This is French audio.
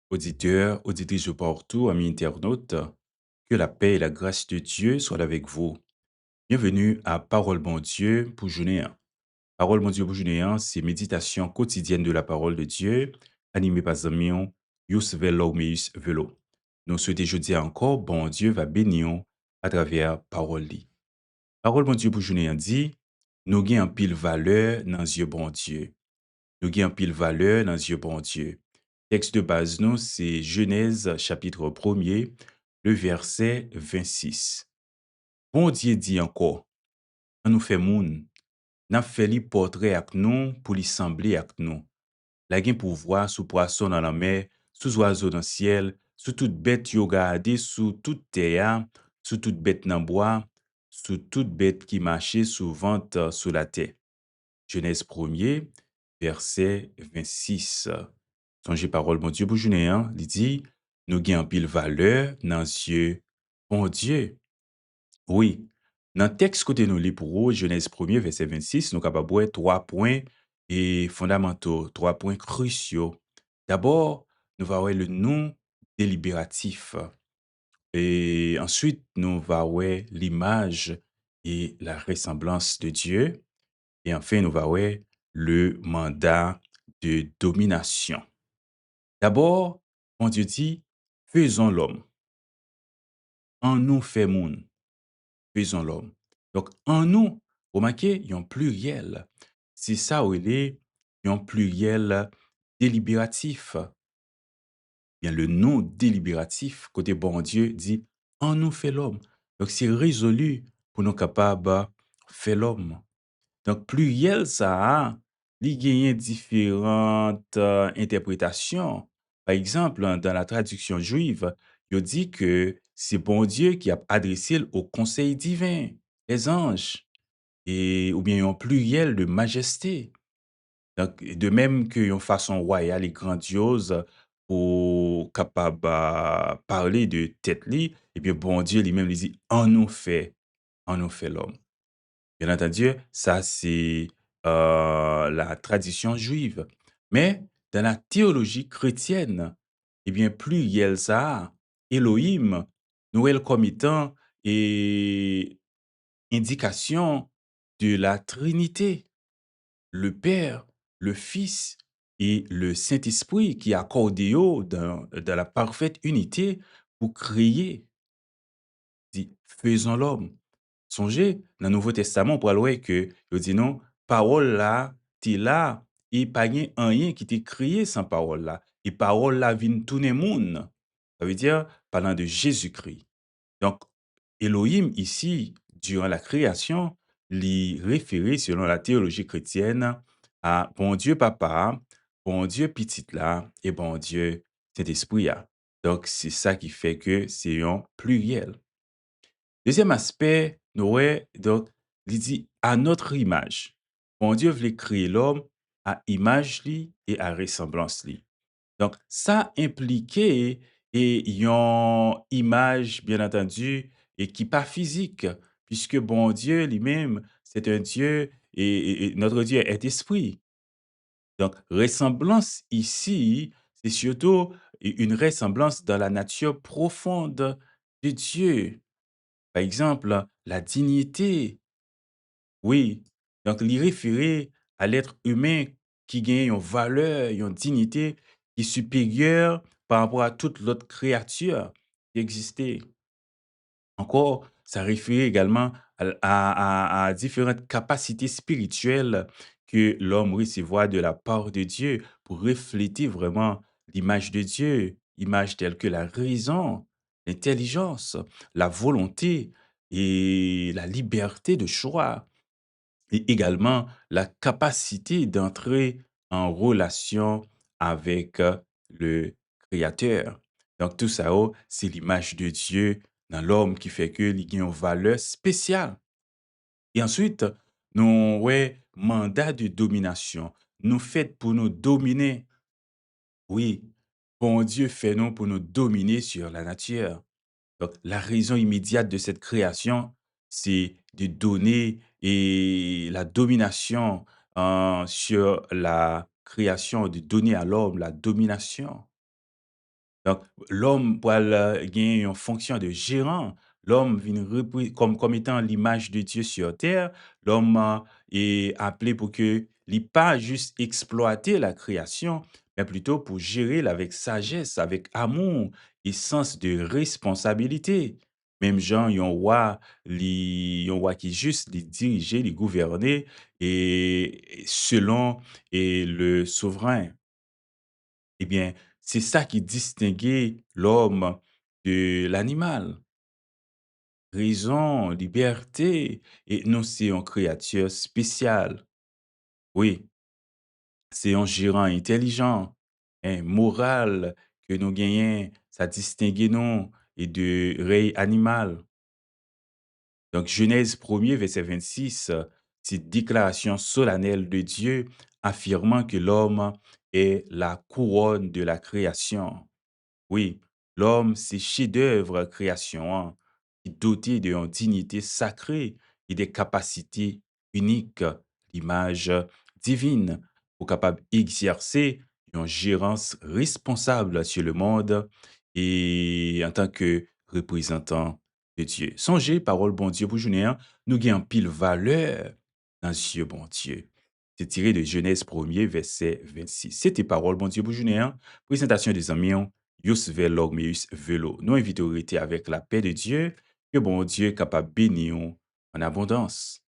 Auditeurs, auditrices de partout, amis internautes, que la paix et la grâce de Dieu soient avec vous. Bienvenue à Parole bon Dieu pour journée 1. Parole bon Dieu pour journée 1, c'est méditation quotidienne de la parole de Dieu, animée par Zamion, Yousvel Laumeus Velo. Nous souhaitons jeudi encore, bon Dieu va bénir à travers parole li. Parole bon Dieu pour journée 1 dit, nous gagnons en pile valeur dans yeux bon Dieu. Nous gagnons en pile valeur dans yeux bon Dieu. Texte de base, nous, c'est Genèse chapitre 1er, le verset 26. Bon Dieu dit encore, on nous fait moun, n'a fait li portrait avec nous pour lui sembler avec nous. La gen pouvoir sous poisson dans la mer, sous oiseau dans le ciel, sous toute bête yo gardé, sous toute terre, sous toute bête dans bois, sous toute bête qui marchait sous vente sous la terre. Genèse 1er, verset 26. Songez parole, bon Dieu, pour journée, hein, il dit, nous gagnons pile valeur dans yeux, bon Dieu. Oui, dans le texte côté nous lit pour eux, Genèse 1er, verset 26, nous capables de voir 3 points et fondamentaux, 3 points cruciaux. D'abord, nous allons voir le nom délibératif. Et ensuite, nous allons voir l'image et la ressemblance de Dieu. Et enfin, nous allons voir le mandat de domination. D'abord, bon Dieu dit, faisons l'homme. En nous fait moun. Faisons l'homme. Donc, en nous, remarquez, il y a un pluriel. C'est ça où il est, il y a un pluriel délibératif. Bien, le nom délibératif, côté bon Dieu, dit, en nous fait l'homme. Donc, c'est résolu pour nous capables de faire l'homme. Donc, pluriel, ça a, li genyen différentes interprétations. Par exemple, dans la traduction juive, il dit que c'est bon Dieu qui a adressé au conseil divin, les anges, et, ou bien un pluriel de majesté. Donc, de même qu'une façon royale et grandiose pour capable parler de tête li, et bien bon Dieu lui-même lui dit, en nous fait l'homme. Bien entendu, ça c'est la tradition juive. Mais dans la théologie chrétienne, eh bien, pluriel ça, Elohim, nous elle comme étant et indication de la Trinité, le Père, le Fils et le Saint-Esprit qui accordé dans la parfaite unité pour créer, dit, faisons l'homme. Songez, dans le Nouveau Testament, pour voir que, il dit non, parole là, t'es là, et pas gen rien qui t'est créé sans parole là. Et parole là vient tout le monde. Ça veut dire, parlant de Jésus-Christ. Donc, Elohim ici, durant la création, l'y référé selon la théologie chrétienne à bon Dieu Papa, bon Dieu Petit là, et bon Dieu Saint-Esprit là. Donc, c'est ça qui fait que c'est un pluriel. Deuxième aspect, nous ouais, donc, il dit à notre image. Bon Dieu voulait créer l'homme à image li et à ressemblance li. Donc, ça impliquait et une image, bien entendu, et qui pas physique, puisque bon Dieu lui-même, c'est un Dieu et notre Dieu est esprit. Donc, ressemblance ici, c'est surtout une ressemblance dans la nature profonde de Dieu. Par exemple, la dignité, oui. Donc, l'y référer à l'être humain qui gagne une valeur, une dignité qui est supérieure par rapport à toute l'autre créature qui existait. Encore, ça réfère également à différentes capacités spirituelles que l'homme recevra de la part de Dieu pour refléter vraiment l'image de Dieu, image telle que la raison, l'intelligence, la volonté et la liberté de choix, et également la capacité d'entrer en relation avec le Créateur. Donc tout ça, oh, c'est l'image de Dieu dans l'homme qui fait que il a une valeur spéciale. Et ensuite, nous ouais mandat de domination. Nous fait pour nous dominer. Oui, bon Dieu fait nous pour nous dominer sur la nature. Donc, la raison immédiate de cette création, c'est de donner et la domination sur la création, de donner à l'homme la domination. Donc, l'homme pral, gen yon fonction de gérant. L'homme vient comme étant l'image de Dieu sur terre. L'homme, est appelé pour que li pas juste exploiter la création, mais plutôt pour gérer la avec sagesse, avec amour et sens de responsabilité. Même Jean, yon roi qui juste li diriger, li gouverner et selon et le souverain. Eh bien, c'est ça qui distinguait l'homme de l'animal. Raison, liberté, et nous, c'est une créature spéciale. Oui, c'est un gérant intelligent, hein, moral que nous gagnons, ça distingue nous et de rei animal. Donc, Genèse 1er, verset 26, c'est déclaration solennelle de Dieu affirmant que l'homme est la couronne de la création. Oui, l'homme, c'est chef-d'œuvre création, hein, qui doté d'une dignité sacrée et des capacités uniques, l'image divine, pour capable exercer une gérance responsable sur le monde et en tant que représentant de Dieu. Songez, parole bon Dieu pour journée, hein, nous gagnons pile valeur dans Dieu bon Dieu. C'est tiré de Genèse 1er, verset 26. C'était parole bon Dieu pour journée, hein. Présentation des amis, hein. Yus Velogmeus Velo. Nous invitons à avec la paix de Dieu, que bon Dieu est capable de bénir en abondance.